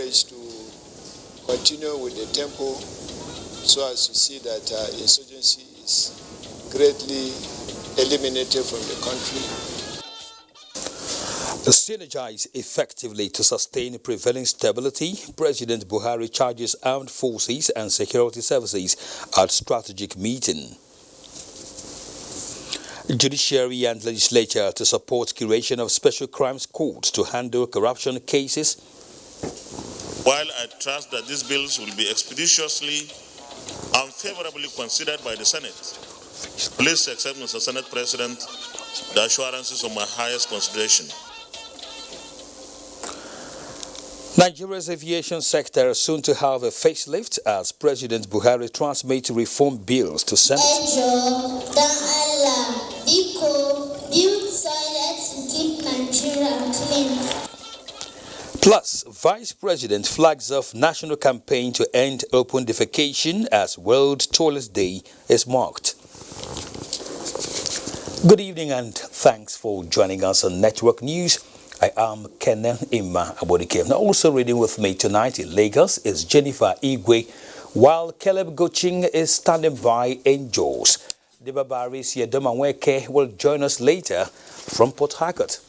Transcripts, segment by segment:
encouraged to continue with the tempo so as to see that insurgency is greatly eliminated from the country. Synergize effectively to sustain prevailing stability. President Buhari charges armed forces and security services at strategic meeting. Judiciary and legislature to support creation of special crimes courts to handle corruption cases. While I trust that these bills will be expeditiously and favorably considered by the Senate, please accept, Mr. Senate President, the assurances of my highest consideration. Nigeria's aviation sector is soon to have a facelift as President Buhari transmits reform bills to Senate. Plus, Vice President flags off national campaign to end open defecation as World Toilet Day is marked. Good evening and thanks for joining us on Network News. I am Kenan Imma Abodike. Now also reading with me tonight in Lagos is Jennifer Igwe, while Caleb Goching is standing by in Jos. Debabaris Yedomanweke will join us later from Port Harcourt.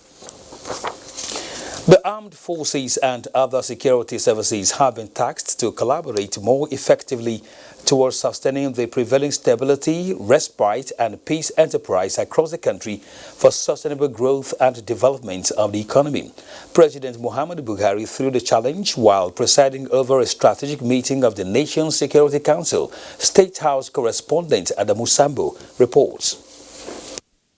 The armed forces and other security services have been tasked to collaborate more effectively towards sustaining the prevailing stability, respite and peace enterprise across the country for sustainable growth and development of the economy. President Muhammadu Buhari threw the challenge while presiding over a strategic meeting of the National Security Council. State House correspondent Adamu Sambo reports.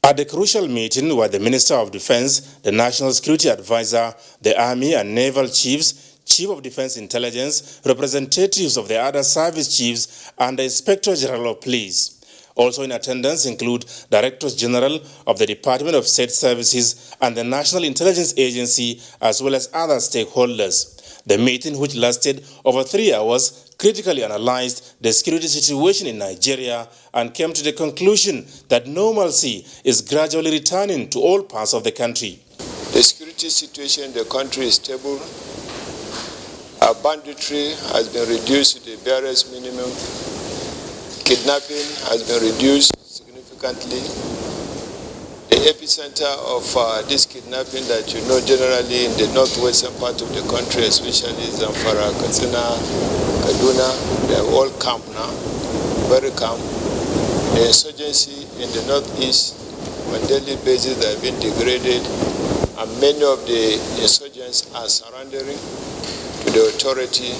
At the crucial meeting were the Minister of Defense, the National Security Advisor, the Army and Naval Chiefs, Chief of Defense Intelligence, representatives of the other service chiefs, and the Inspector General of Police. Also in attendance include Directors General of the Department of State Services and the National Intelligence Agency, as well as other stakeholders. The meeting, which lasted over 3 hours, critically analyzed the security situation in Nigeria and came to the conclusion that normalcy is gradually returning to all parts of the country. The security situation in the country is stable. Our banditry has been reduced to the barest minimum. Kidnapping has been reduced significantly. The epicenter of this kidnapping that you know generally in the northwestern part of the country, especially Zamfara, Katsina, Kaduna, they are all camp now, very camp. The insurgency in the northeast on a daily basis have been degraded, and many of the insurgents are surrendering to the authority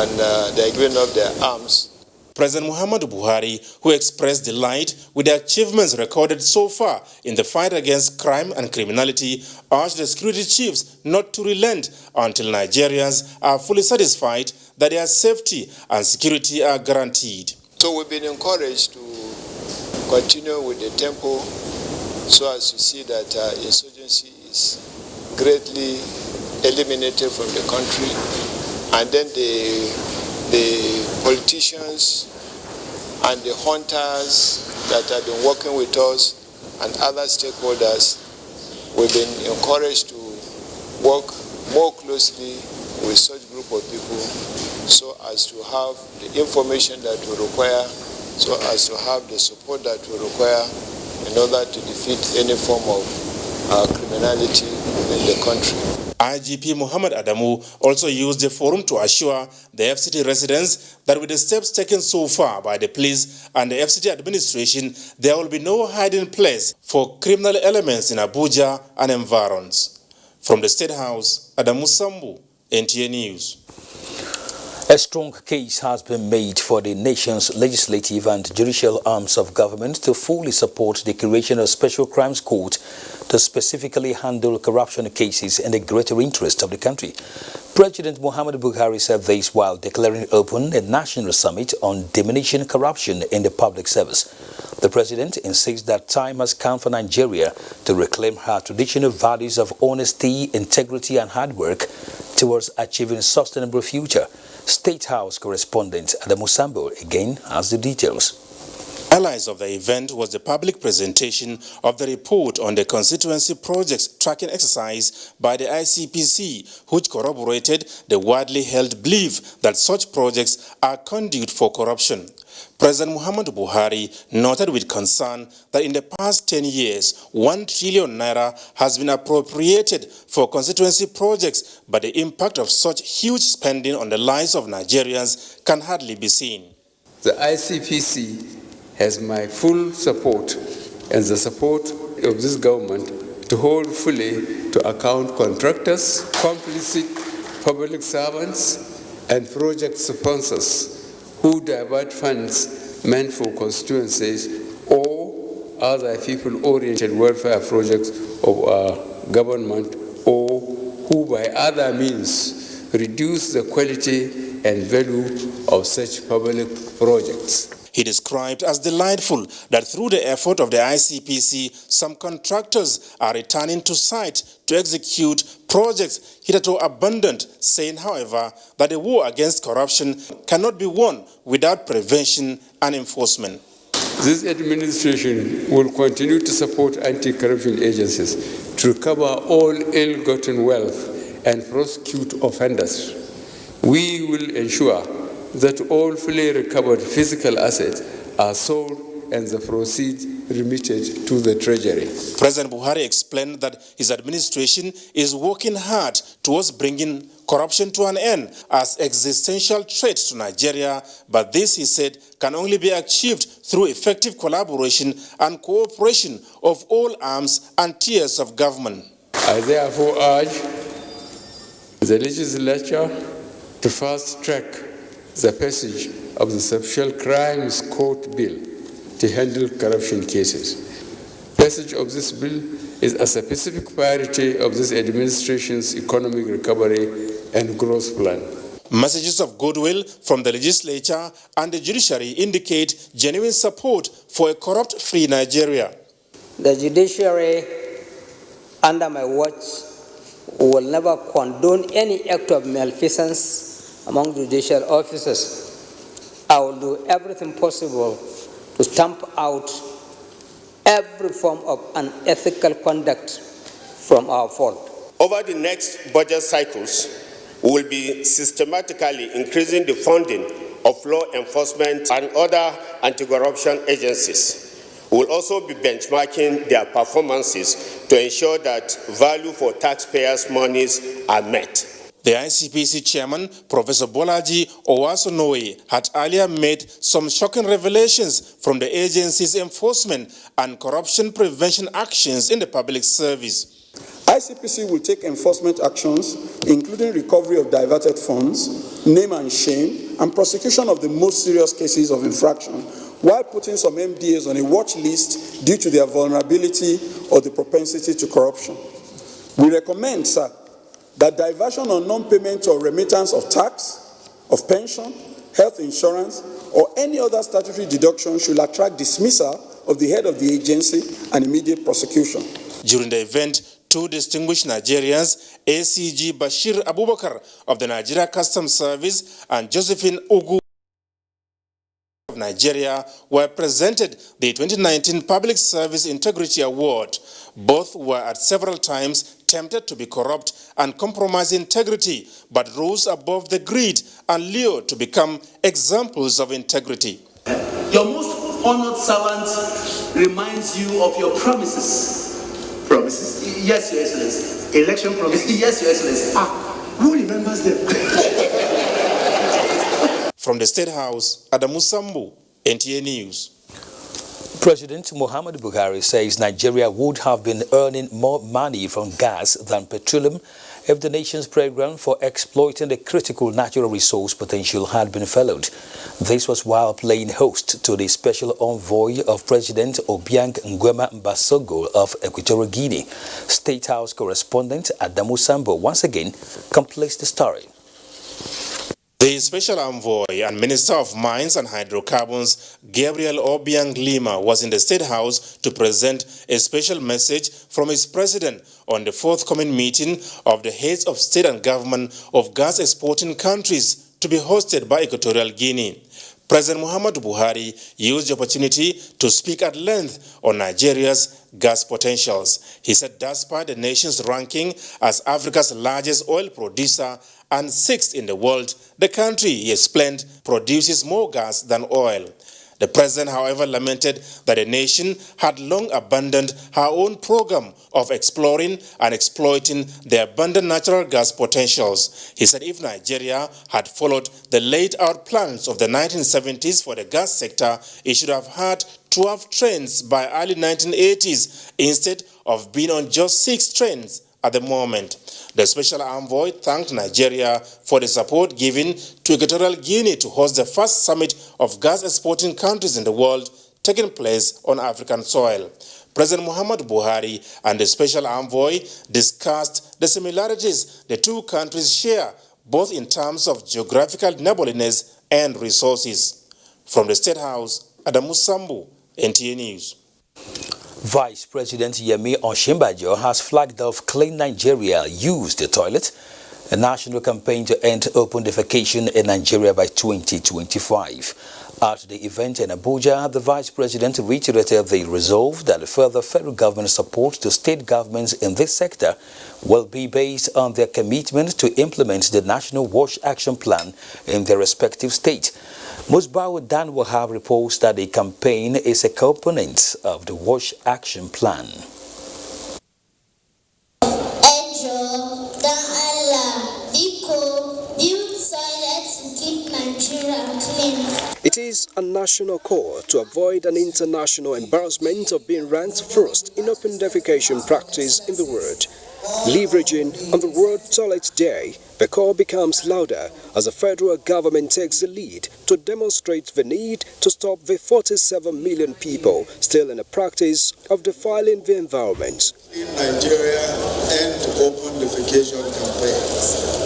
and they are giving up their arms. President Muhammadu Buhari, who expressed delight with the achievements recorded so far in the fight against crime and criminality, urged the security chiefs not to relent until Nigerians are fully satisfied that their safety and security are guaranteed. So we've been encouraged to continue with the tempo so as to see that insurgency is greatly eliminated from the country, and then the politicians and the hunters that have been working with us and other stakeholders, we've been encouraged to work more closely with such group of people so as to have the information that we require, so as to have the support that we require in order to defeat any form of criminality within the country. IGP Muhammad Adamu also used the forum to assure the FCT residents that with the steps taken so far by the police and the FCT administration, there will be no hiding place for criminal elements in Abuja and environs. From the State House, Adamu Sambu, NTA News. A strong case has been made for the nation's legislative and judicial arms of government to fully support the creation of special crimes court to specifically handle corruption cases in the greater interest of the country. President Muhammadu Buhari said this while declaring open a national summit on diminishing corruption in the public service. The president insists that time has come for Nigeria to reclaim her traditional values of honesty, integrity and hard work towards achieving a sustainable future. State House correspondent Adamu Sambo again has the details. Highlights of the event was the public presentation of the report on the constituency projects tracking exercise by the ICPC, which corroborated the widely held belief that such projects are conduit for corruption. President Muhammadu Buhari noted with concern that in the past 10 years, 1 trillion naira has been appropriated for constituency projects, but the impact of such huge spending on the lives of Nigerians can hardly be seen. The ICPC has my full support and the support of this government to hold fully to account contractors, complicit public servants, and project sponsors who divert funds meant for constituencies or other people-oriented welfare projects of our government, or who by other means reduce the quality and value of such public projects. He described as delightful that through the effort of the ICPC, some contractors are returning to site to execute projects hitherto abandoned, saying, however, that the war against corruption cannot be won without prevention and enforcement. This administration will continue to support anti-corruption agencies to recover all ill-gotten wealth and prosecute offenders. We will ensure that all fully recovered physical assets are sold and the proceeds remitted to the Treasury. President Buhari explained that his administration is working hard towards bringing corruption to an end as existential threat to Nigeria, but this, he said, can only be achieved through effective collaboration and cooperation of all arms and tiers of government. I therefore urge the legislature to fast-track the passage of the Special Crimes Court Bill to handle corruption cases. Passage of this bill is a specific priority of this administration's economic recovery and growth plan. Messages of goodwill from the legislature and the judiciary indicate genuine support for a corrupt-free Nigeria. The judiciary, under my watch, will never condone any act of malfeasance among judicial officers. I will do everything possible to stamp out every form of unethical conduct from our fold. Over the next budget cycles, we will be systematically increasing the funding of law enforcement and other anti-corruption agencies. We will also be benchmarking their performances to ensure that value for taxpayers' monies are met. The ICPC chairman, Professor Bolaji Owasonoye, had earlier made some shocking revelations from the agency's enforcement and corruption prevention actions in the public service. ICPC will take enforcement actions, including recovery of diverted funds, name and shame, and prosecution of the most serious cases of infraction, while putting some MDAs on a watch list due to their vulnerability or the propensity to corruption. We recommend, sir, that diversion or non-payment or remittance of tax, of pension, health insurance, or any other statutory deduction should attract dismissal of the head of the agency and immediate prosecution. During the event, two distinguished Nigerians, ACG Bashir Abubakar of the Nigeria Customs Service and Josephine Ugu of Nigeria, were presented the 2019 Public Service Integrity Award. Both were at several times tempted to be corrupt and compromise integrity, but rose above the greed and lure to become examples of integrity. Your most honored servant reminds you of your promises. Promises? Yes, Your Excellency. Election promises? Yes, Your Excellency. Who remembers them? From the State House, Adamu Sambu, NTA News. President Muhammadu Buhari says Nigeria would have been earning more money from gas than petroleum if the nation's program for exploiting the critical natural resource potential had been followed. This was while playing host to the special envoy of President Obiang Nguema Mbasogo of Equatorial Guinea. State House correspondent Adamu Sambo once again completes the story. The Special Envoy and Minister of Mines and Hydrocarbons, Gabriel Obiang Lima, was in the State House to present a special message from his president on the forthcoming meeting of the heads of state and government of gas exporting countries to be hosted by Equatorial Guinea. President Muhammadu Buhari used the opportunity to speak at length on Nigeria's gas potentials. He said despite the nation's ranking as Africa's largest oil producer and 6th in the world, the country, he explained, produces more gas than oil. The president, however, lamented that the nation had long abandoned her own program of exploring and exploiting the abundant natural gas potentials. He said if Nigeria had followed the laid-out plans of the 1970s for the gas sector, it should have had 12 trains by early 1980s instead of being on just 6 trains at the moment. The special envoy thanked Nigeria for the support given to Equatorial Guinea to host the first summit of gas-exporting countries in the world taking place on African soil. President Muhammadu Buhari and the special envoy discussed the similarities the two countries share, both in terms of geographical neighborliness and resources. From the State House, Adamu Sambu, NTA News. Vice President Yemi Osinbajo has flagged off Clean Nigeria Use the Toilet, a national campaign to end open defecation in Nigeria by 2025. At the event in Abuja, the Vice President reiterated the resolve that further federal government support to state governments in this sector will be based on their commitment to implement the National Wash Action Plan in their respective states. Musbau Dan Wahab reports that the campaign is a component of the Wash Action Plan. It is a national call to avoid an international embarrassment of being ranked first in open defecation practice in the world. Leveraging on the World Toilet Day, the call becomes louder as the federal government takes the lead to demonstrate the need to stop the 47 million people still in the practice of defiling the environment. In Nigeria, end open defecation campaigns.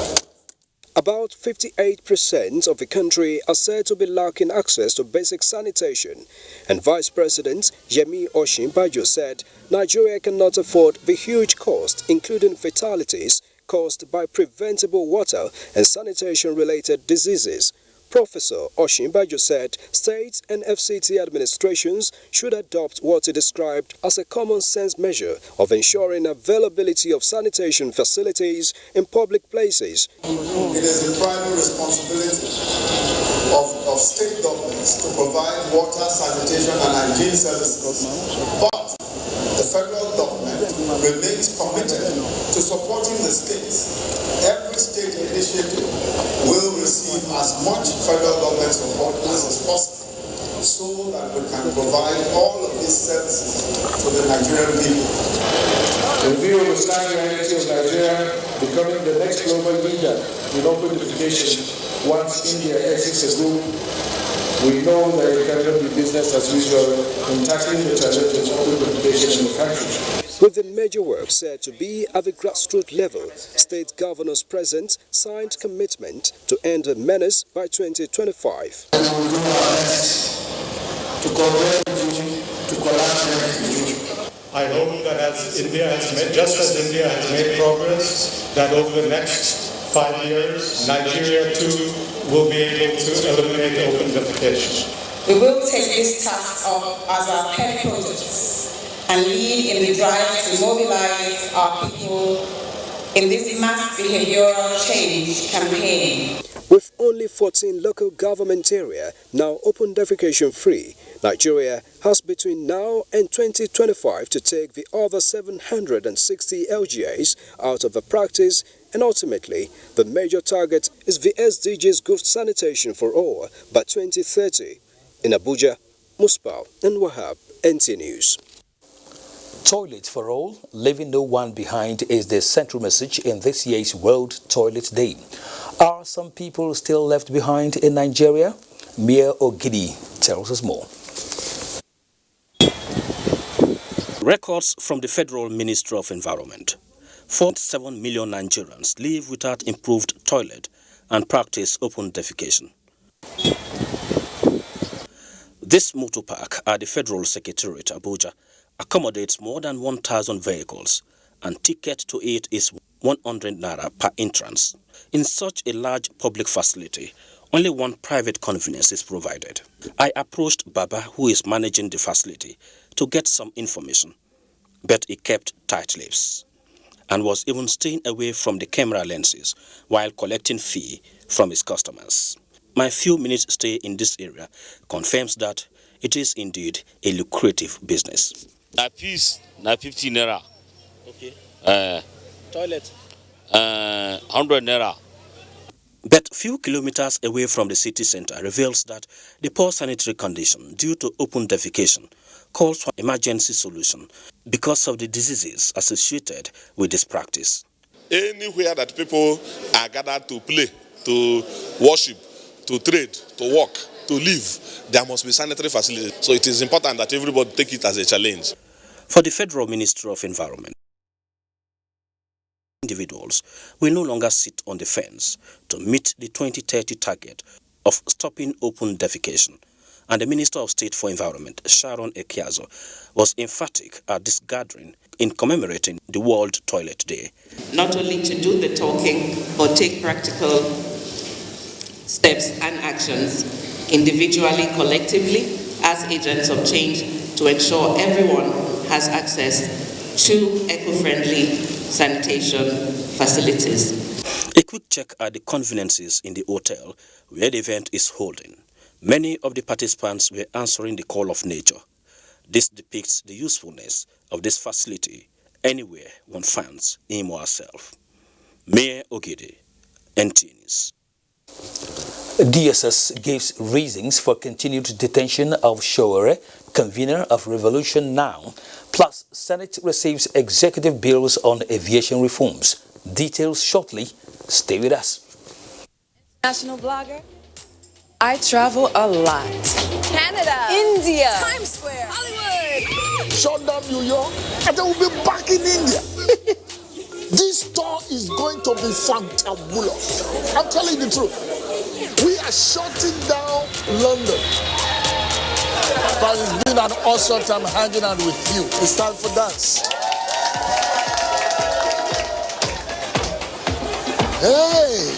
About 58% of the country are said to be lacking access to basic sanitation, and Vice President Yemi Osinbajo said Nigeria cannot afford the huge cost, including fatalities, caused by preventable water and sanitation-related diseases. Professor Osinbajo said states and FCT administrations should adopt what he described as a common-sense measure of ensuring availability of sanitation facilities in public places. It is the primary responsibility of state governments to provide water, sanitation and hygiene services, but the federal government remains committed to supporting the states. Every state initiative will receive as much federal government support as is possible so that we can provide all of these services to the Nigerian people. In view of the staggering reality of Nigeria becoming the next global leader in open defecation once India exits the group, we know that it cannot be business as usual in tackling the challenge of open defecation in the country. With the major work said to be at the grassroots level, state governors present signed commitment to end the menace by 2025. And we will do our best to collaborate with you, to collaborate with you. I hope that as India has made, just as India has made progress, that over the next 5 years, Nigeria too will be able to eliminate open defecation. We will take this task up as our pet project and lead in the drive to mobilize our people in this mass behavioral change campaign. With only 14 local government areas now open defecation free, Nigeria has between now and 2025 to take the other 760 LGAs out of the practice, and ultimately the major target is the SDGs good sanitation for all by 2030. In Abuja, Musbau and Wahab, NTA News. Toilet for all, leaving no one behind is the central message in this year's World Toilet Day. Are some people still left behind in Nigeria? Mia Ogidi tells us more. Records from the Federal Ministry of Environment. 47 million Nigerians live without improved toilet and practice open defecation. This motor park at the Federal Secretariat, Abuja, accommodates more than 1,000 vehicles, and ticket to it is 100 naira per entrance. In such a large public facility, only one private convenience is provided. I approached Baba, who is managing the facility, to get some information, but he kept tight lips and was even staying away from the camera lenses while collecting fee from his customers. My few minutes stay in this area confirms that it is indeed a lucrative business. A piece, na 50 naira. Okay. Toilet. 100 naira. But few kilometers away from the city center reveals that the poor sanitary condition due to open defecation calls for emergency solution because of the diseases associated with this practice. Anywhere that people are gathered to play, to worship, to trade, to work, to live, there must be sanitary facilities. So it is important that everybody take it as a challenge. For the Federal Ministry of Environment, individuals will no longer sit on the fence to meet the 2030 target of stopping open defecation. And the Minister of State for Environment, Sharon Ekiazo, was emphatic at this gathering in commemorating the World Toilet Day. Not only to do the talking, but take practical steps and actions individually, collectively, as agents of change to ensure everyone has access to eco-friendly sanitation facilities. A quick check at the conveniences in the hotel where the event is holding. Many of the participants were answering the call of nature. This depicts the usefulness of this facility anywhere one finds him or herself. Mayor Ogede, NT News. DSS gives reasons for continued detention of Showore, convener of Revolution Now, plus Senate receives executive bills on aviation reforms. Details shortly. Stay with us. National blogger. I travel a lot. Canada. India. Times Square. Hollywood. Shut down New York and then we'll be back in India. This tour is going to be fantabulous. I'm telling you the truth. We are shutting down London. But it's been an awesome time hanging out with you. It's time for dance. Hey!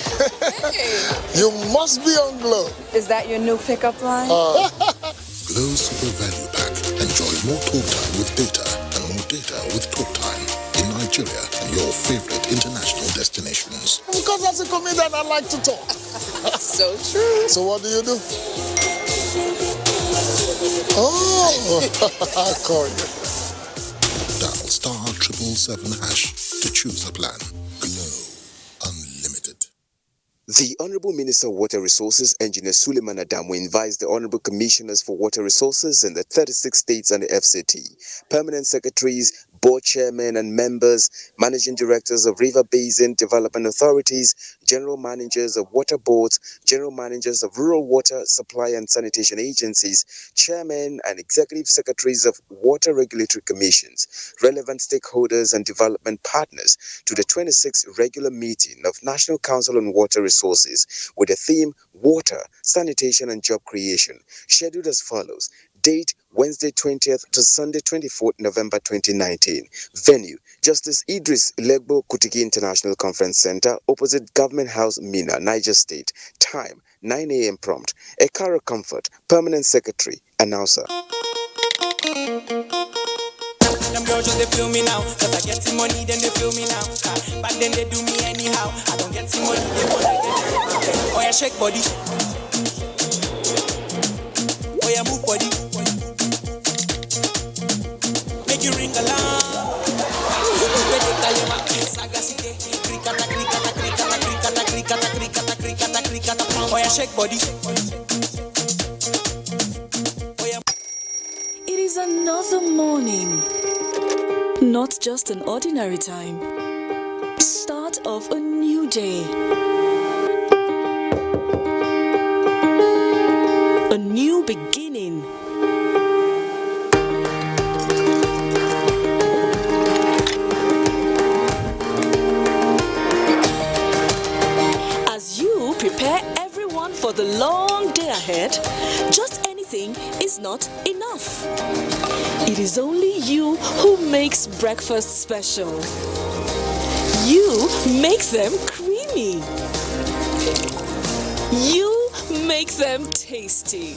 You must be on Glow. Is that your new pickup line? Glow Super Value Pack. Enjoy more talk time with data and more data with talk time in Nigeria and your favorite international destinations. Because as a comedian, I like to talk. So true. So what do you do? Oh, I'll call you. Dial *777# to choose a plan. Glow Unlimited. The Honorable Minister of Water Resources, Engineer Suleiman Adamu, invites the Honorable Commissioners for Water Resources in the 36 states and the FCT, permanent secretaries, board chairmen and members, managing directors of river basin development authorities, general managers of water boards, general managers of rural water supply and sanitation agencies, chairmen and executive secretaries of water regulatory commissions, relevant stakeholders and development partners to the 26th regular meeting of National Council on Water Resources with the theme Water, Sanitation and Job Creation, scheduled as follows. Date Wednesday 20th to Sunday 24th November 2019. Venue Justice Idris Legbo Kutigi International Conference Center, opposite Government House, Mina, Niger State. Time 9 a.m. prompt. Ekara Comfort, Permanent Secretary, Announcer. Them girls just they feel me now, cause I get some money, then they feel me now. But then they do me anyhow. I don't get some money, they wanna get it. Oh yeah, shake body. Oh yeah, move body. Make you ring alarm. Oh yeah, shake body. It is another morning. Not just an ordinary time. Start of a new day. A new beginning. As you prepare everyone for the long day ahead, just anything is not enough. It is only you who makes breakfast special. You make them creamy. You make them tasty.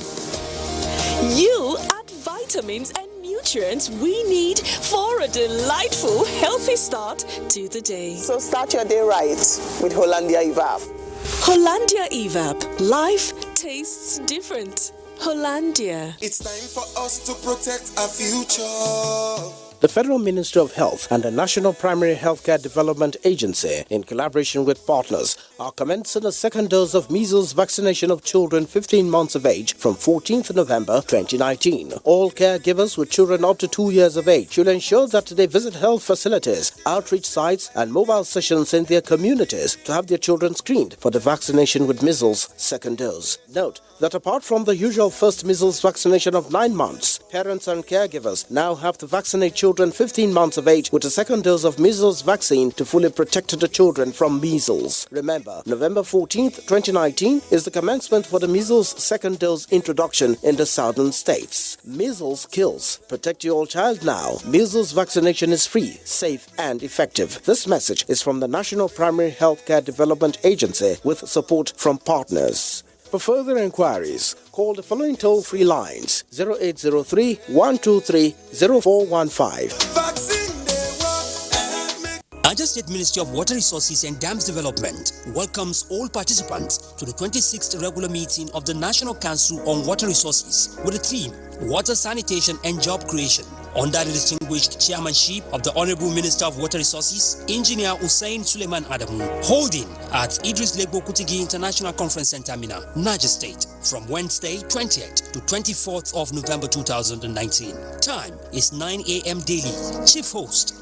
You add vitamins and nutrients we need for a delightful, healthy start to the day. So start your day right with Hollandia Evap. Hollandia Evap. Life tastes different. Hollandia. It's time for us to protect our future. The Federal Ministry of Health and the National Primary Healthcare Development Agency, in collaboration with partners, are commencing a second dose of measles vaccination of children 15 months of age from 14th November 2019. All caregivers with children up to 2 years of age should ensure that they visit health facilities, outreach sites and mobile sessions in their communities to have their children screened for the vaccination with measles second dose. Note that apart from the usual first measles vaccination of 9 months, parents and caregivers now have to vaccinate children 15 months of age with a second dose of measles vaccine to fully protect the children from measles. Remember, November 14th, 2019 is the commencement for the measles second dose introduction in the southern states. Measles kills. Protect your child now. Measles vaccination is free, safe and effective. This message is from the National Primary Healthcare Development Agency with support from partners. For further inquiries, call the following toll-free lines: 0803 123 0415. Niger State Ministry of Water Resources and Dams Development welcomes all participants to the 26th regular meeting of the National Council on Water Resources with the theme Water Sanitation and Job Creation, under the distinguished chairmanship of the Honorable Minister of Water Resources, Engineer Hussein Suleiman Adamu, holding at Idris Legbo Kutigi International Conference Center, Mina, Niger State, from Wednesday 20th to 24th of November 2019. Time is 9 a.m. daily. Chief host.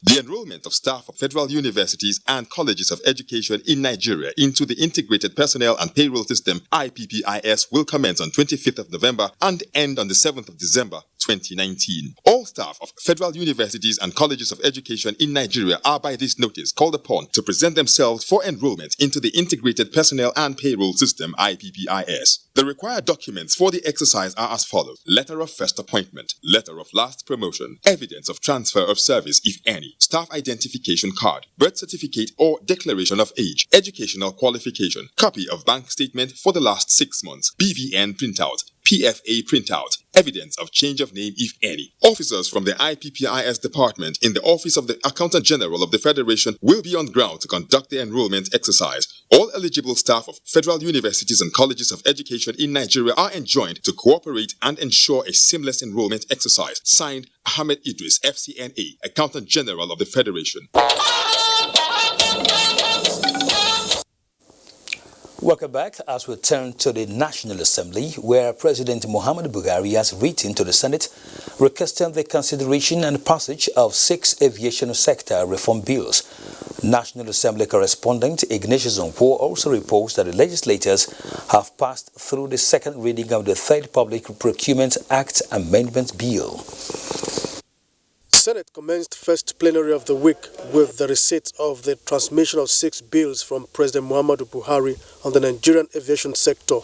The enrollment of staff of federal universities and colleges of education in Nigeria into the Integrated Personnel and Payroll System (IPPIS) will commence on 25th of November and end on the 7th of December 2019. All staff of federal universities and colleges of education in Nigeria are by this notice called upon to present themselves for enrollment into the Integrated Personnel and Payroll System (IPPIS). The required documents for the exercise are as follows: letter of first appointment, letter of last promotion, evidence of transfer of service if any, staff identification card, birth certificate or declaration of age, educational qualification, copy of bank statement for the last 6 months, BVN printout, PFA printout, evidence of change of name if any. Officers from the IPPIS department in the Office of the Accountant General of the Federation will be on ground to conduct the enrollment exercise. All eligible staff of federal universities and colleges of education in Nigeria are enjoined to cooperate and ensure a seamless enrollment exercise. Signed, Ahmed Idris, FCNA, Accountant General of the Federation. Welcome back as we turn to the National Assembly, where President Muhammadu Buhari has written to the Senate requesting the consideration and passage of 6 aviation sector reform bills. National Assembly correspondent Ignatius Onkwo also reports that the legislators have passed through the second reading of the Third Public Procurement Act Amendment Bill. Senate commenced first plenary of the week with the receipt of the transmission of 6 bills from President Muhammadu Buhari on the Nigerian aviation sector.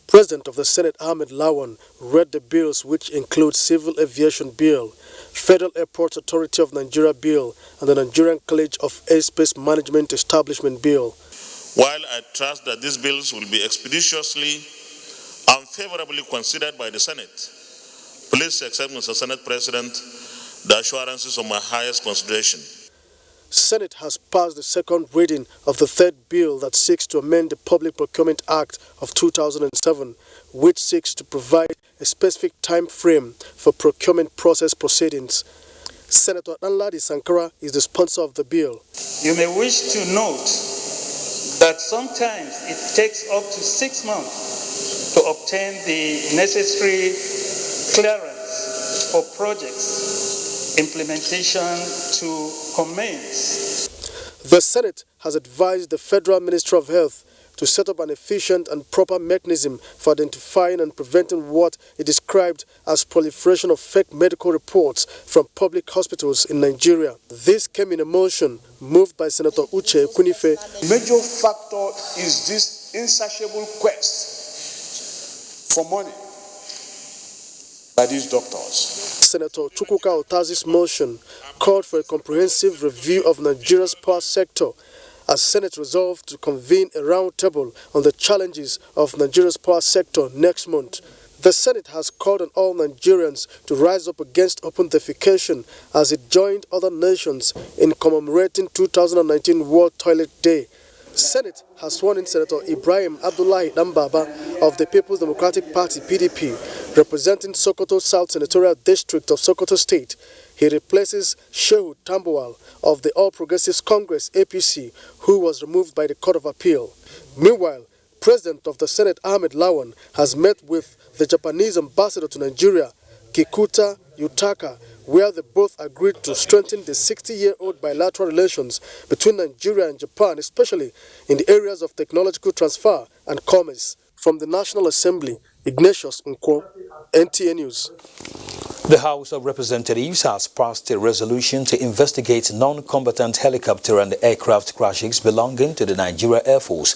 President of the Senate Ahmed Lawan read the bills, which include Civil Aviation Bill, Federal Airports Authority of Nigeria Bill, and the Nigerian College of Airspace Management Establishment Bill. While I trust that these bills will be expeditiously and favorably considered by the Senate, please accept, Mr. Senate President, the assurances of my highest consideration. Senate has passed the second reading of the third bill that seeks to amend the Public Procurement Act of 2007, which seeks to provide a specific time frame for procurement process proceedings. Senator Danladi Sankara is the sponsor of the bill. You may wish to note that sometimes it takes up to 6 months to obtain the necessary clearance for projects implementation to commence. The Senate has advised the Federal Ministry of Health to set up an efficient and proper mechanism for identifying and preventing what it described as proliferation of fake medical reports from public hospitals in Nigeria. This came in a motion moved by Senator Uche Kunife. The major factor is this insatiable quest for money by these doctors. Senator Chukwuka Otazi's motion called for a comprehensive review of Nigeria's power sector as Senate resolved to convene a roundtable on the challenges of Nigeria's power sector next month. The Senate has called on all Nigerians to rise up against open defecation as it joined other nations in commemorating 2019 World Toilet Day. Senate has sworn in Senator Ibrahim Abdullahi Dambaba of the People's Democratic Party (PDP), representing Sokoto South Senatorial District of Sokoto State. He replaces Shehu Tambuwal of the All Progressives Congress (APC), who was removed by the Court of Appeal. Meanwhile, President of the Senate Ahmed Lawan has met with the Japanese ambassador to Nigeria, Kikuta Yutaka, where they both agreed to strengthen the 60-year-old bilateral relations between Nigeria and Japan, especially in the areas of technological transfer and commerce. From the National Assembly, Ignatius Nkwo, NTA News. The House of Representatives has passed a resolution to investigate non-combatant helicopter and aircraft crashes belonging to the Nigeria Air Force.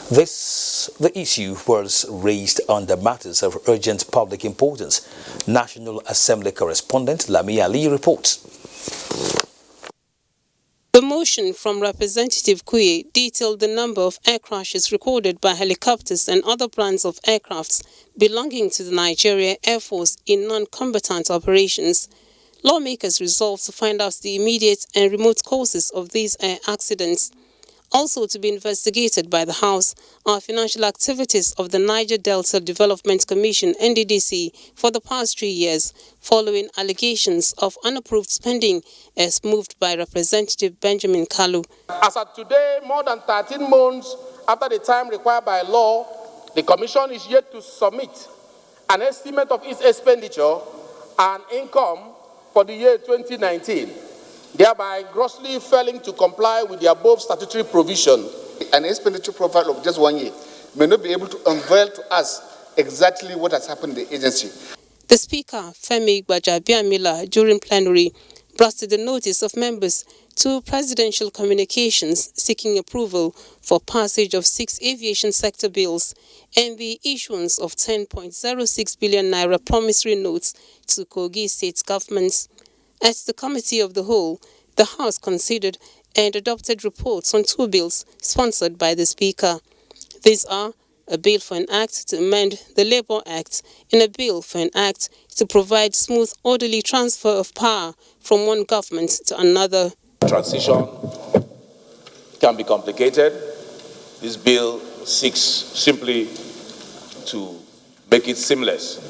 The issue was raised under matters of urgent public importance. National Assembly correspondent Lami Ali reports. The motion from Representative Kuye detailed the number of air crashes recorded by helicopters and other brands of aircrafts belonging to the Nigeria Air Force in non-combatant operations. Lawmakers resolved to find out the immediate and remote causes of these air accidents. Also to be investigated by the House are financial activities of the Niger Delta Development Commission (NDDC) for the past 3 years, following allegations of unapproved spending as moved by Representative Benjamin Kalu. As of today, more than 13 months after the time required by law, the Commission is yet to submit an estimate of its expenditure and income for the year 2019. Thereby grossly failing to comply with the above statutory provision. An expenditure profile of just 1 year may not be able to unveil to us exactly what has happened in the agency. The Speaker, Femi Gbajabiamila, during plenary, brought to the notice of members 2 presidential communications seeking approval for passage of 6 aviation sector bills and the issuance of 10.06 billion naira promissory notes to Kogi state governments. At the Committee of the Whole, the House considered and adopted reports on 2 bills sponsored by the Speaker. These are a bill for an act to amend the Labour Act and a bill for an act to provide smooth, orderly transfer of power from one government to another. Transition can be complicated. This bill seeks simply to make it seamless.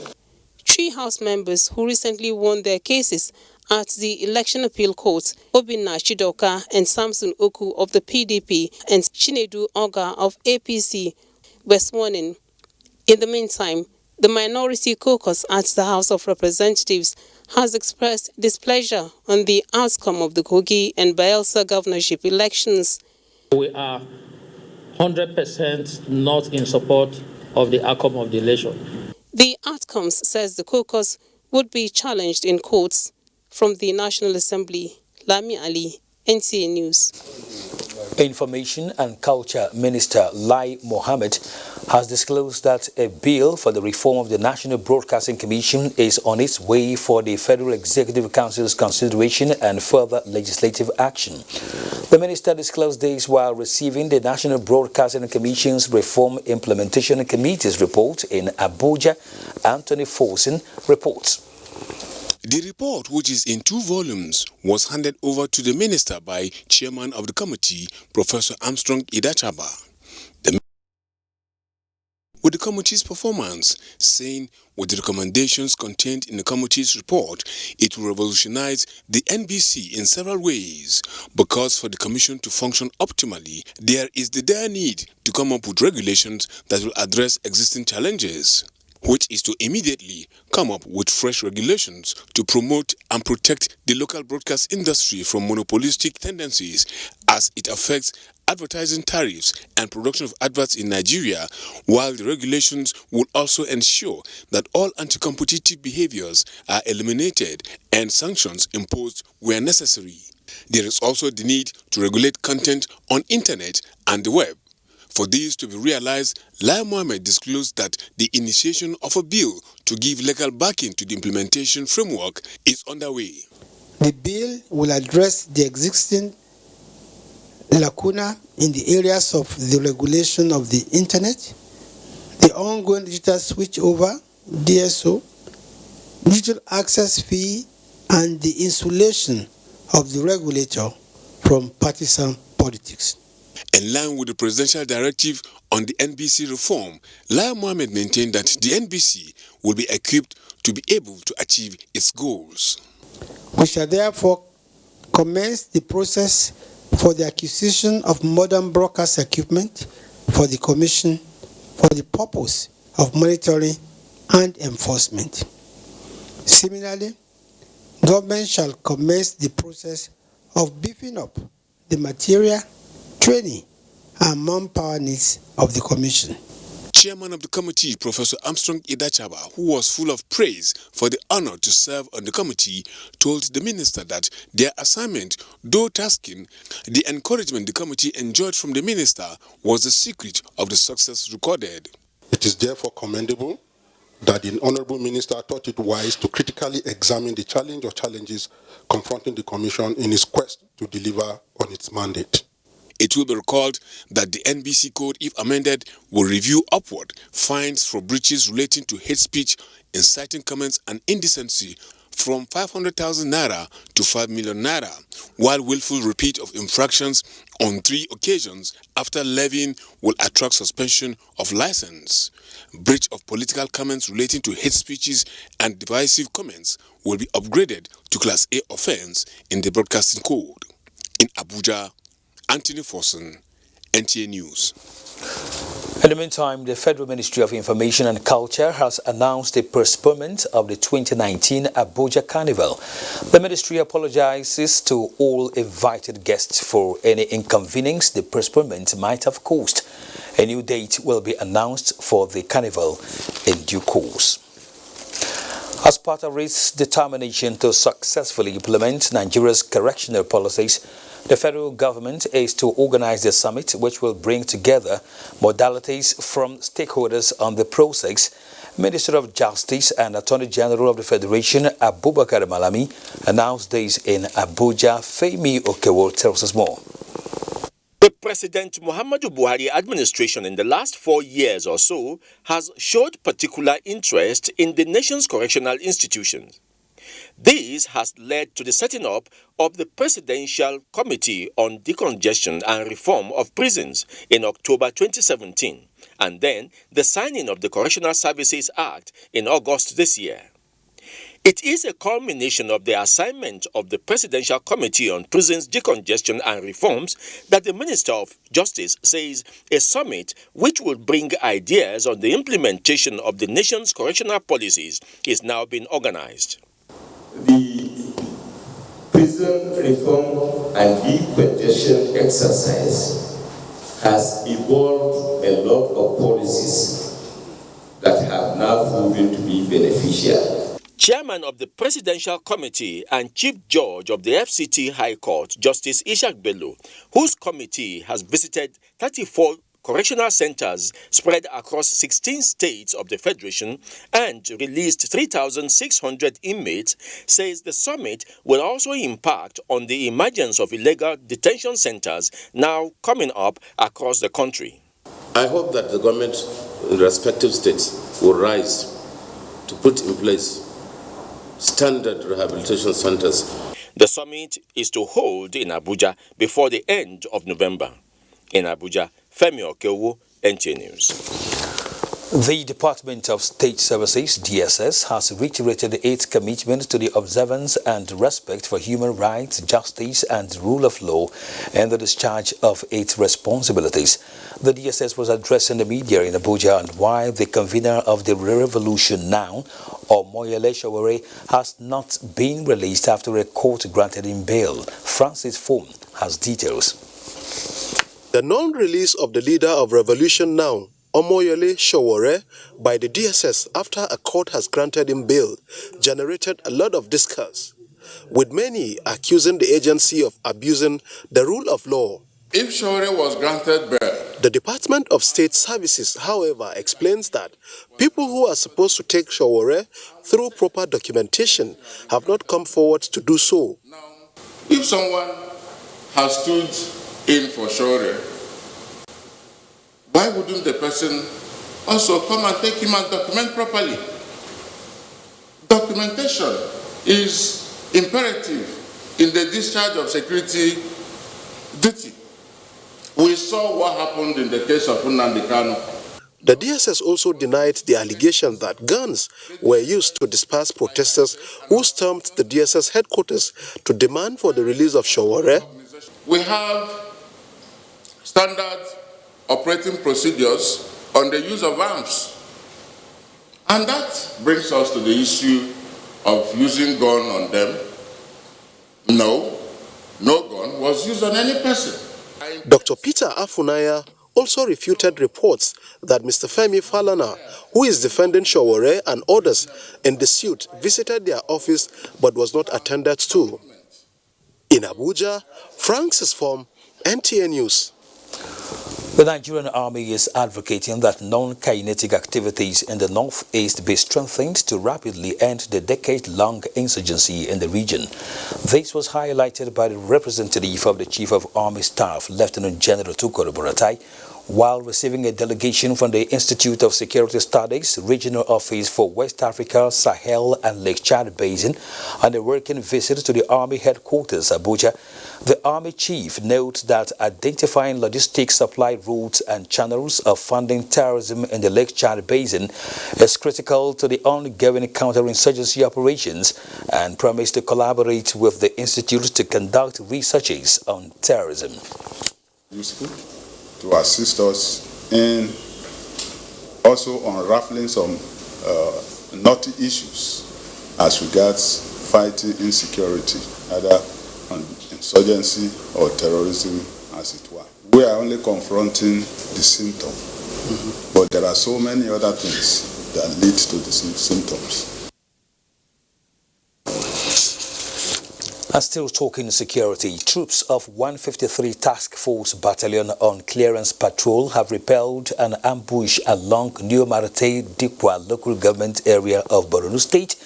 3 House members who recently won their cases at the Election Appeal Court, Obinna Chidoka and Samson Oku of the PDP and Chinedu Oga of APC, were sworn in. In the meantime, the minority caucus at the House of Representatives has expressed displeasure on the outcome of the Kogi and Bayelsa governorship elections. We are 100% not in support of the outcome of the election. The outcomes, says the caucus, would be challenged in courts. From the National Assembly, Lami Ali, NTA News. Information and Culture Minister Lai Mohammed has disclosed that a bill for the reform of the National Broadcasting Commission is on its way for the Federal Executive Council's consideration and further legislative action. The minister disclosed this while receiving the National Broadcasting Commission's Reform Implementation Committee's report in Abuja. Anthony Forson reports. The report, which is in 2 volumes, was handed over to the minister by Chairman of the committee, Professor Armstrong Idachaba. With the committee's performance, saying with the recommendations contained in the committee's report, it will revolutionize the NBC in several ways, because for the commission to function optimally, there is the dire need to come up with regulations that will address existing challenges, which is to immediately come up with fresh regulations to promote and protect the local broadcast industry from monopolistic tendencies as it affects advertising tariffs and production of adverts in Nigeria, while the regulations will also ensure that all anti-competitive behaviors are eliminated and sanctions imposed where necessary. There is also the need to regulate content on internet and the web. For this to be realized, Lai Mohammed disclosed that the initiation of a bill to give legal backing to the implementation framework is underway. The bill will address the existing lacuna in the areas of the regulation of the internet, the ongoing digital switchover, DSO, digital access fee, and the insulation of the regulator from partisan politics. In line with the presidential directive on the NBC reform, Lai Mohammed maintained that the NBC will be equipped to be able to achieve its goals. We shall therefore commence the process for the acquisition of modern broadcast equipment for the Commission for the purpose of monitoring and enforcement. Similarly, government shall commence the process of beefing up the material, training, and manpower needs of the Commission. Chairman of the committee, Professor Armstrong Idachaba, who was full of praise for the honor to serve on the committee, told the minister that their assignment, though tasking, the encouragement the committee enjoyed from the minister was the secret of the success recorded. It is therefore commendable that the Honorable Minister thought it wise to critically examine the challenge or challenges confronting the Commission in its quest to deliver on its mandate. It will be recalled that the NBC Code, if amended, will review upward fines for breaches relating to hate speech, inciting comments and indecency from 500,000 naira to 5 million naira, while willful repeat of infractions on 3 occasions after levying will attract suspension of license. Breach of political comments relating to hate speeches and divisive comments will be upgraded to Class A offense in the Broadcasting Code. In Abuja, Anthony Forson, NTA News. In the meantime, the Federal Ministry of Information and Culture has announced a postponement of the 2019 Abuja Carnival. The ministry apologizes to all invited guests for any inconvenience the postponement might have caused. A new date will be announced for the carnival in due course. As part of its determination to successfully implement Nigeria's correctional policies, the federal government is to organize the summit, which will bring together modalities from stakeholders on the process. Minister of Justice and Attorney General of the Federation, Abubakar Malami, announced this in Abuja. Femi Okewo tells us more. The President Muhammadu Buhari administration in the last 4 years or so has showed particular interest in the nation's correctional institutions. This has led to the setting up of the Presidential Committee on Decongestion and Reform of Prisons in October 2017, and then the signing of the Correctional Services Act in August this year. It is a culmination of the assignment of the Presidential Committee on Prisons, Decongestion and Reforms that the Minister of Justice says a summit which will bring ideas on the implementation of the nation's correctional policies is now being organized. The prison reform and decongestion exercise has evolved a lot of policies that have now proven to be beneficial. Chairman of the Presidential Committee and Chief Judge of the FCT High Court, Justice Ishaq Bello, whose committee has visited 34 correctional centers spread across 16 states of the Federation and released 3,600 inmates, says the summit will also impact on the emergence of illegal detention centers now coming up across the country. I hope that the government in respective states will rise to put in place standard rehabilitation centers. The summit is to hold in Abuja before the end of November. In Abuja, Femi Okewo, NTA News. The Department of State Services, DSS, has reiterated its commitment to the observance and respect for human rights, justice and rule of law and the discharge of its responsibilities. The DSS was addressing the media in Abuja on why the convener of the Revolution Now, Omoyele Sowore, has not been released after a court granted him bail. Francis Fom has details. The non-release of the leader of Revolution Now, Omoyele Sowore, by the DSS after a court has granted him bail generated a lot of discourse, with many accusing the agency of abusing the rule of law. If Sowore was granted bail, the Department of State Services, however, explains that people who are supposed to take Sowore through proper documentation have not come forward to do so. if someone has stood in for Shore, why wouldn't the person also come and take him and document properly? Documentation is imperative in the discharge of security duty. We saw what happened in the case of Nnamdi Kanu. The DSS also denied the allegation that guns were used to disperse protesters who stormed the DSS headquarters to demand for the release of Showore. We have standard operating procedures on the use of arms. And that brings us to the issue of using gun on them. No gun was used on any person. Dr. Peter Afunaya also refuted reports that Mr. Femi Falana, who is defending Showore and others in the suit, visited their office but was not attended to. In Abuja, Francis Form, NTA News. The Nigerian Army is advocating that non-kinetic activities in the northeast be strengthened to rapidly end the decade-long insurgency in the region. This was highlighted by the representative of the Chief of Army Staff, Lieutenant General Tukur Buratai, while receiving a delegation from the Institute of Security Studies Regional Office for West Africa, Sahel and Lake Chad Basin on a working visit to the Army Headquarters, Abuja. The Army Chief notes that identifying logistics supply routes and channels of funding terrorism in the Lake Chad Basin is critical to the ongoing counterinsurgency operations and promised to collaborate with the Institute to conduct researches on terrorism. Useful to assist us in also unraveling some knotty issues as regards fighting insecurity, either on insurgency or terrorism, as it were. We are only confronting the symptom, but there are so many other things that lead to the symptoms. And still talking security, troops of 153 Task Force Battalion on clearance patrol have repelled an ambush along New Marate Dikwa local government area of Borno State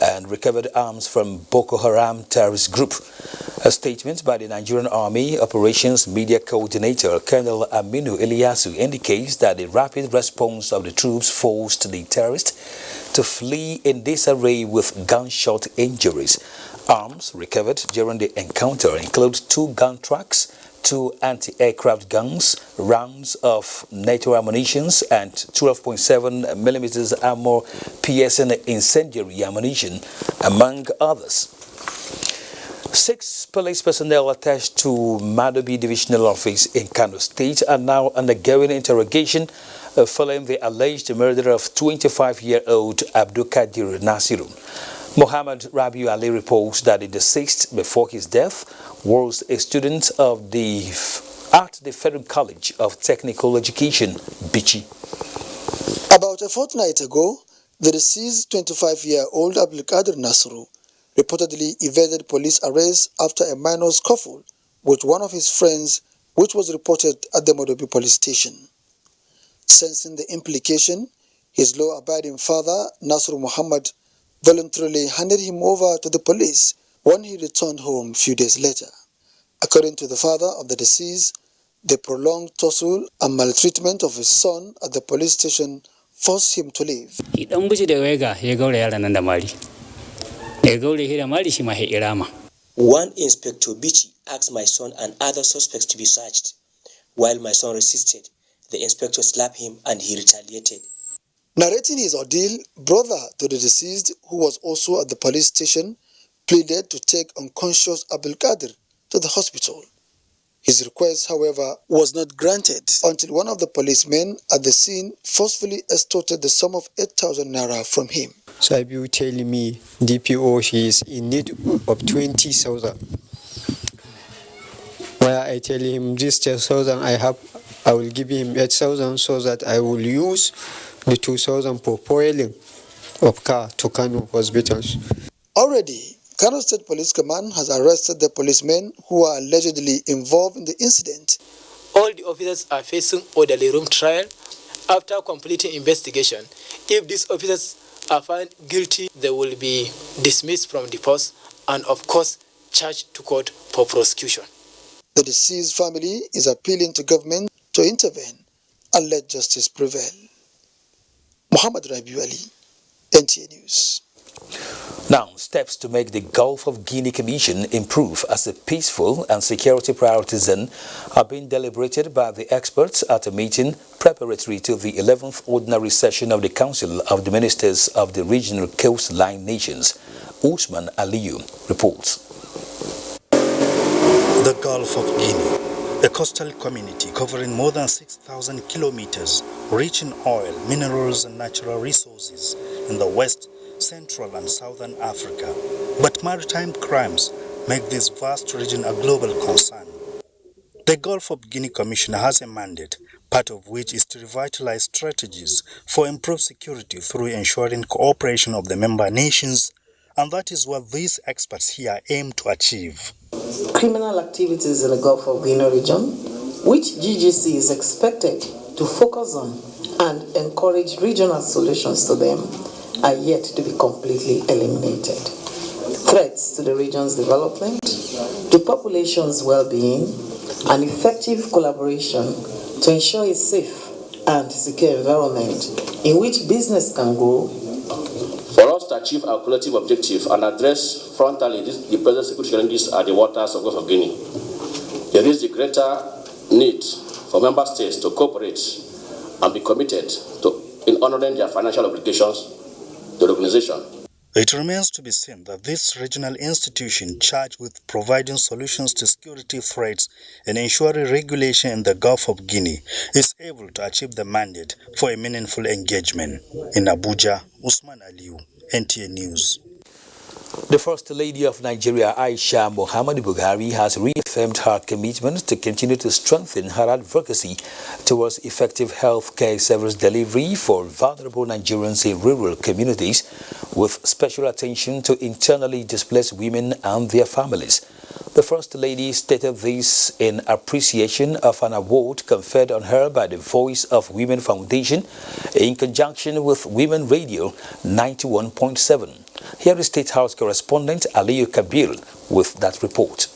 and recovered arms from Boko Haram terrorist group. A statement by the Nigerian Army Operations Media Coordinator Colonel Aminu Eliasu indicates that the rapid response of the troops forced the terrorists to flee in disarray with gunshot injuries. Arms recovered during the encounter include 2 gun tracks, 2 anti-aircraft guns, rounds of NATO ammunitions, and 12.7 millimeters armor piercing incendiary ammunition, among others. 6 police personnel attached to Madobi Divisional Office in Kano State are now undergoing interrogation following the alleged murder of 25-year-old Abdul Kadir Nasiru. Mohammed Rabiu Ali reports that the deceased, before his death, was a student of the Federal College of Technical Education, Bichi. About a fortnight ago, the deceased 25-year-old Abdulkadir Nasru reportedly evaded police arrest after a minor scuffle with one of his friends, which was reported at the Madobi police station. Sensing the implication, his law-abiding father, Nasru Muhammad, voluntarily handed him over to the police when he returned home a few days later. According to the father of the deceased, the prolonged tussle and maltreatment of his son at the police station forced him to leave. One Inspector Bichi asked my son and other suspects to be searched. While my son resisted, the inspector slapped him and he retaliated. Narrating his ordeal, brother to the deceased, who was also at the police station, pleaded to take unconscious Abdulkadir to the hospital. His request, however, was not granted until one of the policemen at the scene forcefully extorted the sum of 8,000 naira from him. Sabiu telling me, DPO, he is in need of 20,000. Where I tell him this 10,000 I will give him 8,000 so that I will use the 2,000 for fueling of car to Kano hospitals. Already, Kano State Police Command has arrested the policemen who are allegedly involved in the incident. All the officers are facing orderly room trial after completing investigation. If these officers are found guilty, they will be dismissed from the post and, of course, charged to court for prosecution. The deceased family is appealing to government to intervene and let justice prevail. Muhammad Rabiu Ali, NTA News. Now, steps to make the Gulf of Guinea Commission improve as a peaceful and security priority zone are being deliberated by the experts at a meeting preparatory to the 11th Ordinary Session of the Council of the Ministers of the Regional Coastline Nations. Usman Aliyu reports. The Gulf of Guinea, a coastal community covering more than 6,000 kilometers, rich in oil, minerals and natural resources in the west, Central and Southern Africa, but maritime crimes make this vast region a global concern. The Gulf of Guinea Commission has a mandate, part of which is to revitalize strategies for improved security through ensuring cooperation of the member nations, and that is what these experts here aim to achieve. Criminal activities in the Gulf of Guinea region, which GGC is expected to focus on and encourage regional solutions to them, are yet to be completely eliminated. Threats to the region's development, to population's well-being, and effective collaboration to ensure a safe and secure environment in which business can grow. For us to achieve our collective objective and address frontally the present security challenges at the waters of Gulf of Guinea, there is a greater need for member states to cooperate and be committed in honoring their financial obligations to the organization. It remains to be seen that this regional institution charged with providing solutions to security threats and ensuring regulation in the Gulf of Guinea is able to achieve the mandate for a meaningful engagement. In Abuja, Usman Aliyu, NTA News. The First Lady of Nigeria, Aisha Muhammadu Buhari, has reaffirmed her commitment to continue to strengthen her advocacy towards effective healthcare service delivery for vulnerable Nigerians in rural communities, with special attention to internally displaced women and their families. The First Lady stated this in appreciation of an award conferred on her by the Voice of Women Foundation in conjunction with Women Radio 91.7. Here is State House correspondent Aliyu Kabir with that report.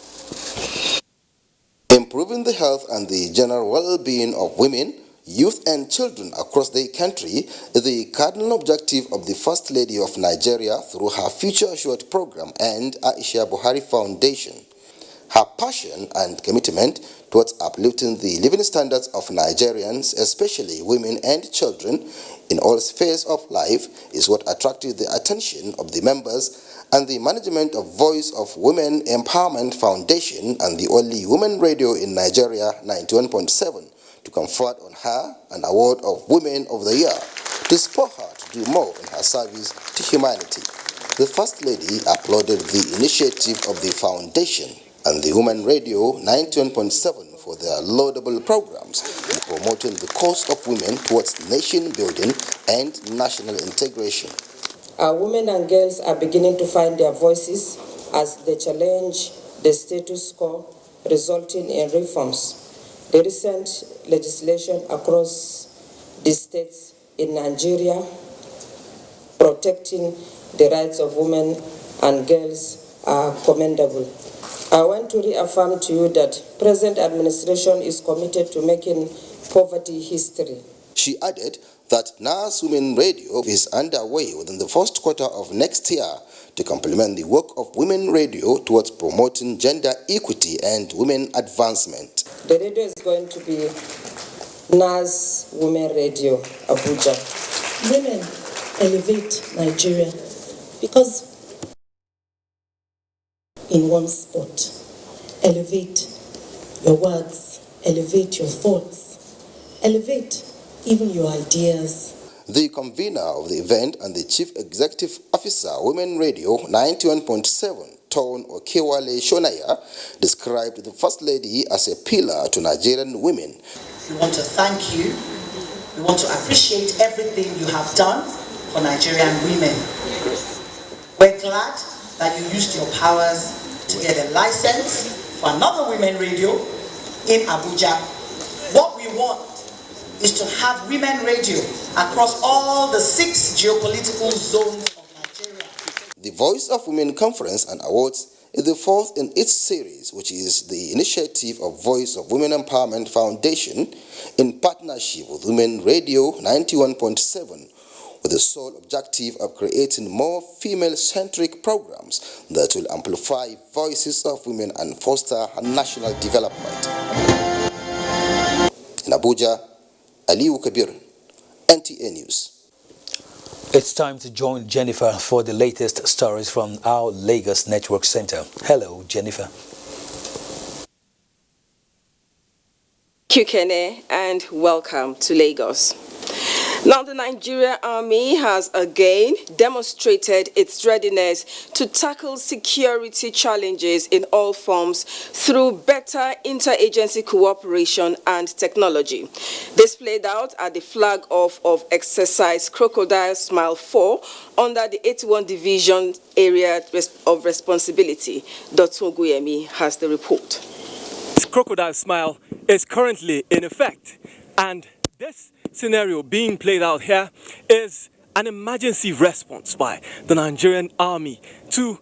Improving the health and the general well-being of women, youth and children across the country is the cardinal objective of the First Lady of Nigeria through her Future Assured program and Aisha Buhari Foundation. Her passion and commitment towards uplifting the living standards of Nigerians, especially women and children, in all spheres of life is what attracted the attention of the members and the management of Voice of Women Empowerment Foundation and the only women radio in Nigeria 91.7 to confer on her an award of Women of the Year to spur her to do more in her service to humanity. The First Lady applauded the initiative of the foundation and the Women Radio 91.7 for their laudable programs in promoting the cause of women towards nation building and national integration. Our women and girls are beginning to find their voices as they challenge the status quo, resulting in reforms. The recent legislation across the states in Nigeria protecting the rights of women and girls are commendable. I want to reaffirm to you that present administration is committed to making poverty history. She added that NAS Women Radio is underway within the first quarter of next year to complement the work of Women Radio towards promoting gender equity and women advancement. The radio is going to be NAS Women Radio, Abuja. Women elevate Nigeria because in one spot. Elevate your words, elevate your thoughts, elevate even your ideas. The convener of the event and the Chief Executive Officer, Women Radio 91.7, Town Okewale Shonaya, described the First Lady as a pillar to Nigerian women. We want to thank you. We want to appreciate everything you have done for Nigerian women. We're glad that you used your powers to get a license for another women radio in Abuja. What we want is to have women radio across all the 6 geopolitical zones of Nigeria. The Voice of Women Conference and Awards is the fourth in its series, which is the initiative of Voice of Women Empowerment Foundation in partnership with Women Radio 91.7, with the sole objective of creating more female-centric programs that will amplify voices of women and foster national development. In Abuja, Aliu Kabir, NTA News. It's time to join Jennifer for the latest stories from our Lagos Network Center. Hello, Jennifer. Thank you, Kene, and welcome to Lagos. Now, the Nigerian Army has again demonstrated its readiness to tackle security challenges in all forms through better interagency cooperation and technology. This played out at the flag-off of Exercise Crocodile Smile 4 under the 81 Division Area of Responsibility. Dr. Guyemi has the report. This Crocodile Smile is currently in effect, and this scenario being played out here is an emergency response by the Nigerian Army to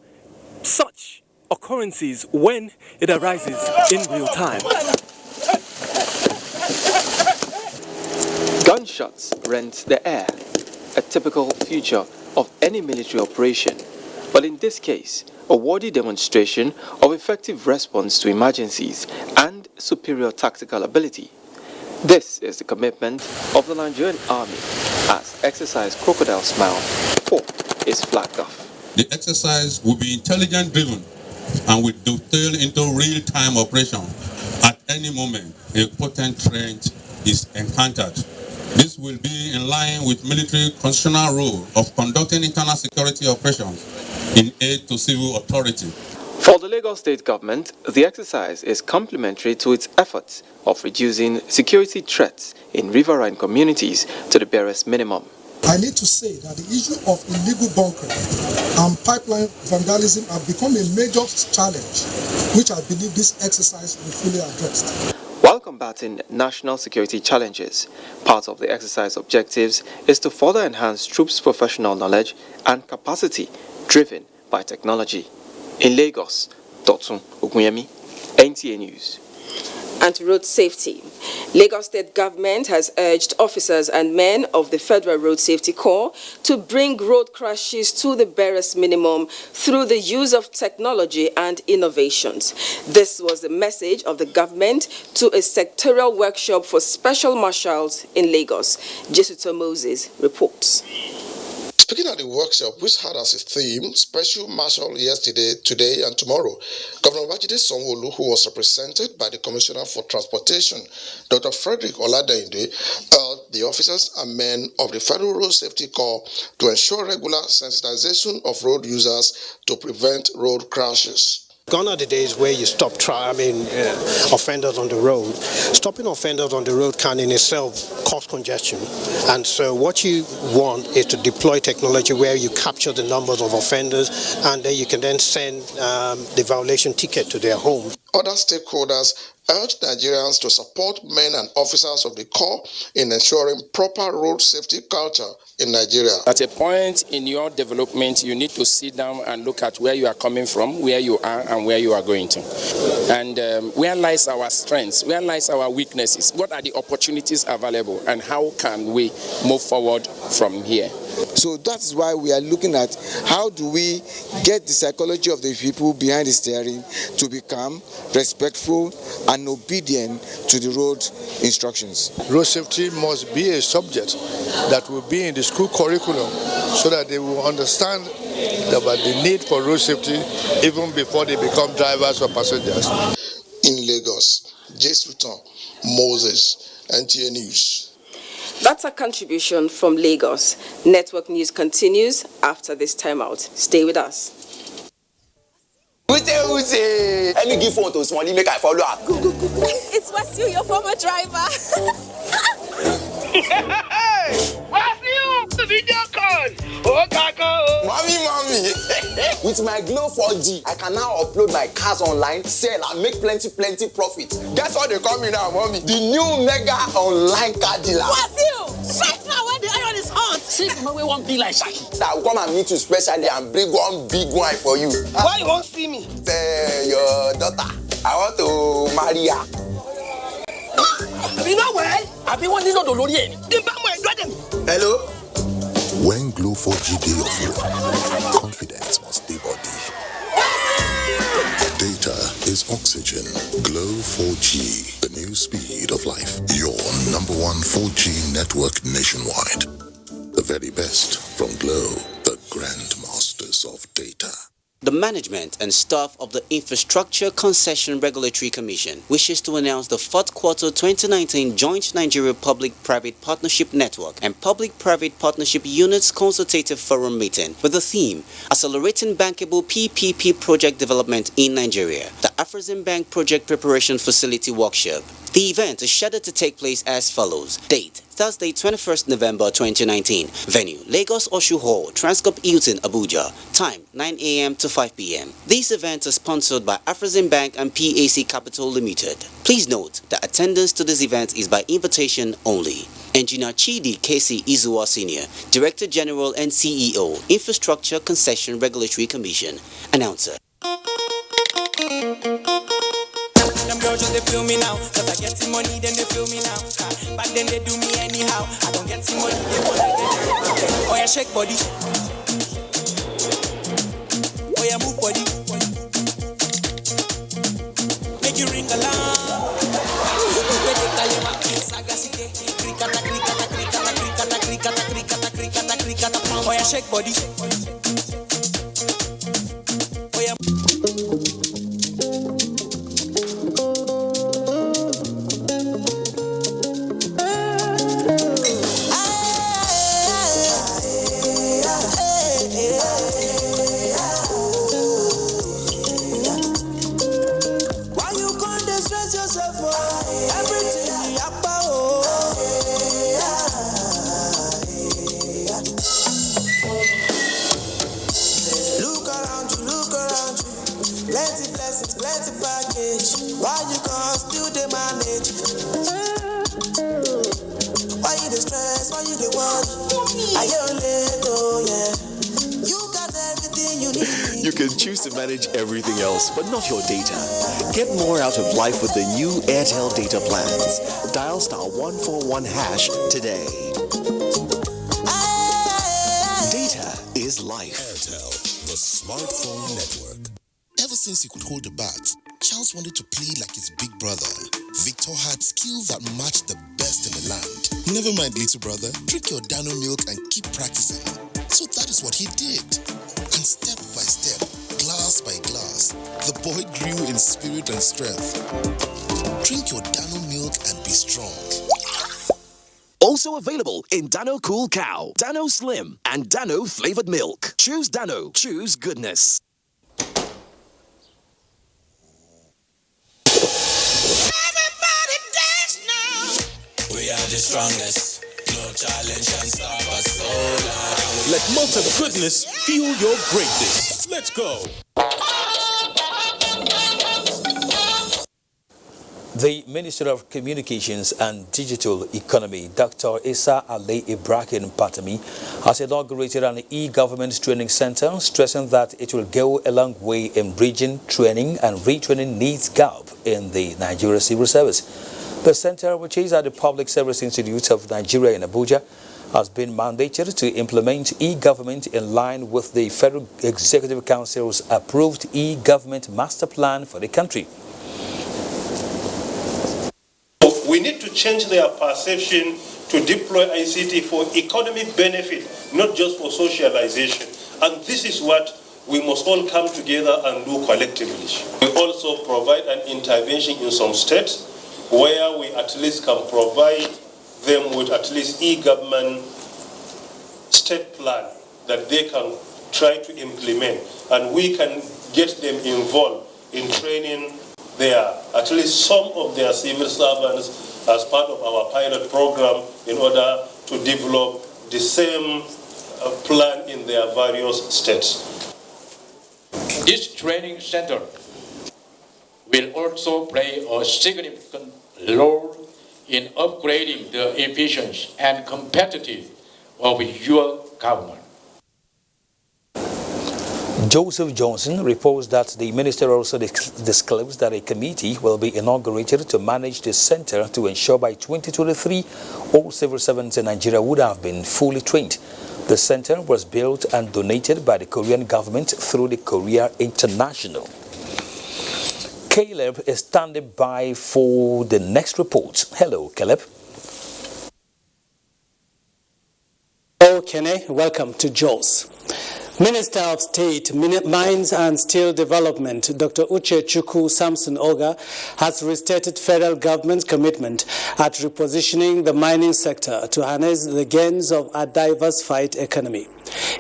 such occurrences when it arises in real time. Gunshots rent the air, a typical feature of any military operation, but in this case, a worthy demonstration of effective response to emergencies and superior tactical ability. This is the commitment of the Nigerian Army as Exercise Crocodile Smile 4 is flagged off. The exercise will be intelligence-driven and will dovetail into real-time operation. At any moment, a potent threat is encountered. This will be in line with military constitutional role of conducting internal security operations in aid to civil authority. For the Lagos State Government, the exercise is complementary to its efforts of reducing security threats in riverine communities to the barest minimum. I need to say that the issue of illegal bunkering and pipeline vandalism have become a major challenge, which I believe this exercise will fully address. While combating national security challenges, part of the exercise objectives is to further enhance troops' professional knowledge and capacity driven by technology. In Lagos, Dotun Ogunyemi, NTA News. And road safety. Lagos State Government has urged officers and men of the Federal Road Safety Corps to bring road crashes to the barest minimum through the use of technology and innovations. This was the message of the government to a sectorial workshop for special marshals in Lagos. Jesuto Moses reports. Speaking at the workshop, which had as a theme Special Marshal yesterday, today, and tomorrow, Governor Babajide Sanwo-Olu, who was represented by the Commissioner for Transportation, Dr. Frederick Oladeyinde, urged the officers and men of the Federal Road Safety Corps to ensure regular sensitization of road users to prevent road crashes. Gone are the days where you stop offenders on the road. Stopping offenders on the road can in itself cause congestion. And so what you want is to deploy technology where you capture the numbers of offenders and then you can then send the violation ticket to their home. Other stakeholders urged Nigerians to support men and officers of the Corps in ensuring proper road safety culture in Nigeria. At a point in your development, you need to sit down and look at where you are coming from, where you are, and where you are going to. And where lies our strengths? Where lies our weaknesses? What are the opportunities available? And how can we move forward from here? So that's why we are looking at how do we get the psychology of the people behind the steering to become respectful and obedient to the road instructions. Road safety must be a subject that will be in the school curriculum so that they will understand about the need for road safety even before they become drivers or passengers. In Lagos, Jesuton Moses, NTA News. That's a contribution from Lagos. Network News continues after this timeout. Stay with us. Let me give phone to Smally, make I follow up. Go. It's Wasil, your former driver. Hey! Wasil, the video call. Oh, Kaka. Mommy. With my Glow 4G, I can now upload my cars online, sell, and make plenty profit. Guess what they call me now, mommy? The new mega online car dealer. Wasil, right now when the iron is hot. see the way one be like Shaki. I will come and meet you specially and bring one big wine for you. Why you won't see me? Your daughter. I want to marry her. You know where? I've been wanting to know the Hello? When Glow 4G day of you, confidence must stay body. Data is oxygen. Glow 4G, the new speed of life. Your number one 4G network nationwide. The very best from Glow, the grandmasters of data. The management and staff of the Infrastructure Concession Regulatory Commission wishes to announce the fourth quarter 2019 Joint Nigeria Public-Private Partnership Network and Public-Private Partnership Units Consultative Forum meeting with the theme Accelerating Bankable PPP Project Development in Nigeria, the Afreximbank Project Preparation Facility Workshop. The event is scheduled to take place as follows. Date, Thursday, 21st November 2019. Venue, Lagos Oshu Hall, Transcorp Hilton, Abuja. Time, 9 a.m. to 5 p.m. These events are sponsored by Afreximbank and PAC Capital Limited. Please note that attendance to this event is by invitation only. Engineer Chidi KC Izuwa Senior, Director General and CEO, Infrastructure Concession Regulatory Commission. Announcer. Them girls just they feel me now, cause I get some money, then they feel me now. Back then they do me anyhow. I don't get some money, they wanna get it. Oh yeah, shake body. Oh yeah, move body. Make you ring alarm. Oh yeah, shake body. Oh yeah. You can choose to manage everything else, but not your data. Get more out of life with the new Airtel data plans. Dial *141# today. Data is life. Airtel, the smartphone network. Ever since he could hold a bat, Charles wanted to play like his big brother. Victor had skills that matched the best in the land. Never mind, little brother. Drink your Dano milk and keep practicing. So that is what he did. And step by step, glass by glass, the boy grew in spirit and strength. Drink your Dano milk and be strong. Also available in Dano Cool Cow, Dano Slim, and Dano Flavored Milk. Choose Dano. Choose goodness. Everybody dance now. We are the strongest. No challenge can stop us so long. Let Malta goodness fuel your greatness. Let's go. The Minister of Communications and Digital Economy, Dr. Issa Ali Ibrahim Patami, has inaugurated an e-government training center, stressing that it will go a long way in bridging training and retraining needs gap in the Nigeria Civil Service. The center, which is at the Public Service Institute of Nigeria in Abuja, has been mandated to implement e-government in line with the Federal Executive Council's approved e-government master plan for the country. We need to change their perception to deploy ICT for economic benefit, not just for socialization. And this is what we must all come together and do collectively. We also provide an intervention in some states where we at least can provide them with at least e-government state plan that they can try to implement, and we can get them involved in training at least some of their civil servants as part of our pilot program in order to develop the same plan in their various states. This training center will also play a significant role in upgrading the efficiency and competitiveness of your government. Joseph Johnson reports that the minister also disclosed that a committee will be inaugurated to manage the center to ensure by 2023 all civil servants in Nigeria would have been fully trained. The center was built and donated by the Korean government through the Korea International. Caleb is standing by for the next report. Hello, Caleb. Hello, Kene. Welcome to JOS. Minister of State, Mines and Steel Development, Dr. Uche Chukwu Samson Oga, has restated federal government's commitment at repositioning the mining sector to harness the gains of a diversified economy.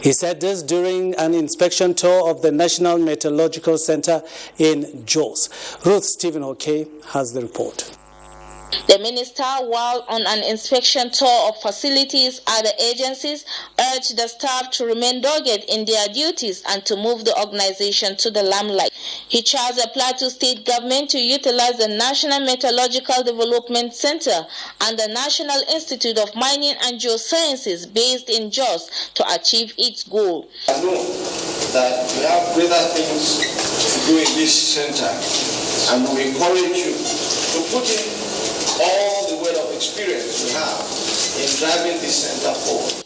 He said this during an inspection tour of the National Meteorological Center in Jos. Ruth Stephen Hoke has the report. The minister, while on an inspection tour of facilities at the agencies, urged the staff to remain dogged in their duties and to move the organization to the limelight. He charged the Plateau State government to utilize the National Meteorological Development Center and the National Institute of Mining and Geosciences based in Jos to achieve its goal. I know that we have greater things to do in this center, and we encourage you to put in all the weight of experience we have in driving this center forward.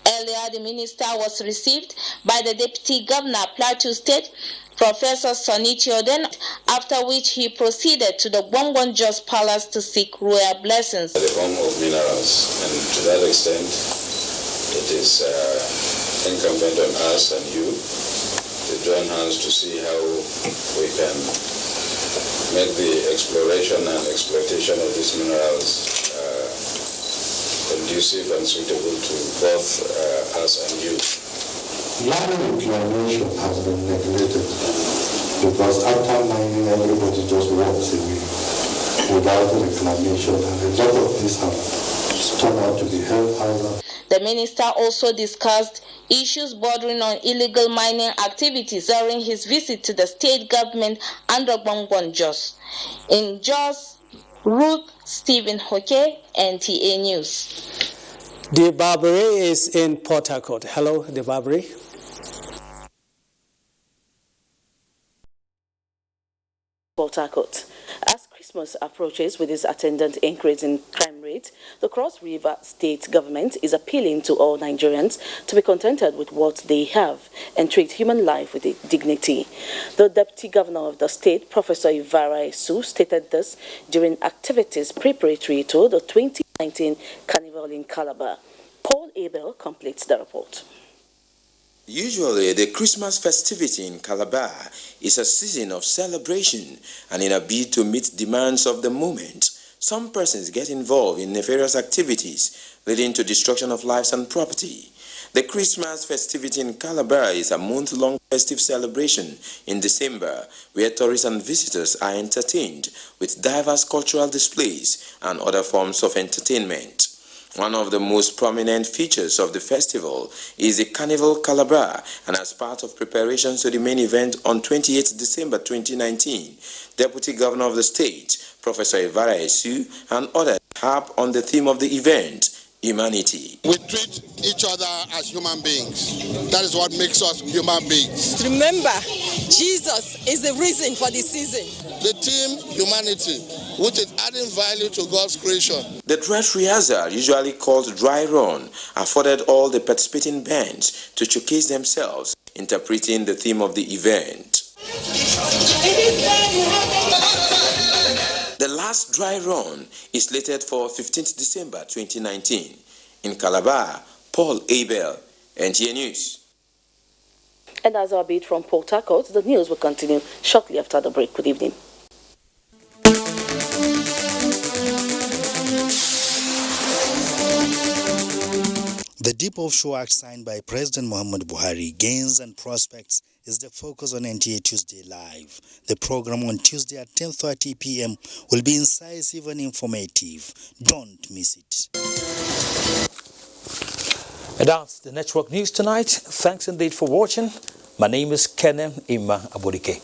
Earlier, the minister was received by the Deputy Governor of Plateau State, Professor Sonny Theoden, after which he proceeded to the Gwangwan Jos Palace to seek royal blessings. The form of minerals, and to that extent, it is incumbent on us and you to join hands to see how we can make the exploration and exploitation of these minerals conducive and suitable to both us and you. Land reclamation has been neglected because after mining everybody just walks away without reclamation, and a lot of these have turned out to be health hazards. The minister also discussed issues bordering on illegal mining activities during his visit to the state government under Gwangwan Jos. In Jos, Ruth Stephen Hoke, NTA News. The Barbary is in Port Harcourt. Hello, the Barbary. Port Harcourt. As Christmas approaches with its attendant increase in crime rate, the Cross River State government is appealing to all Nigerians to be contented with what they have and treat human life with dignity. The Deputy Governor of the state, Professor Ivara Esu, stated this during activities preparatory to the 2019 Carnival in Calabar. Paul Abel completes the report. Usually, the Christmas festivity in Calabar is a season of celebration, and in a bid to meet demands of the moment, some persons get involved in nefarious activities leading to destruction of lives and property. The Christmas festivity in Calabar is a month-long festive celebration in December where tourists and visitors are entertained with diverse cultural displays and other forms of entertainment. One of the most prominent features of the festival is the Carnival Calabar, and as part of preparations to the main event on 28 December 2019, Deputy Governor of the state, Professor Ivara Esu, and others harp on the theme of the event, humanity. We treat each other as human beings. That is what makes us human beings. Remember, Jesus is the reason for the season. The theme, humanity, which is adding value to God's creation. The dress rehearsal, usually called dry run, afforded all the participating bands to showcase themselves, interpreting the theme of the event. The last dry run is slated for 15th December 2019. In Calabar, Paul Abel, NTA News. And as our beat from Port Harcourt, the news will continue shortly after the break. Good evening. The Deep Offshore Act signed by President Muhammadu Buhari, gains and prospects, is the focus on NTA Tuesday Live. The program on Tuesday at 10:30 p.m. will be incisive and informative. Don't miss it. And that's the network news tonight. Thanks indeed for watching. My name is Kenan Ima Abodike.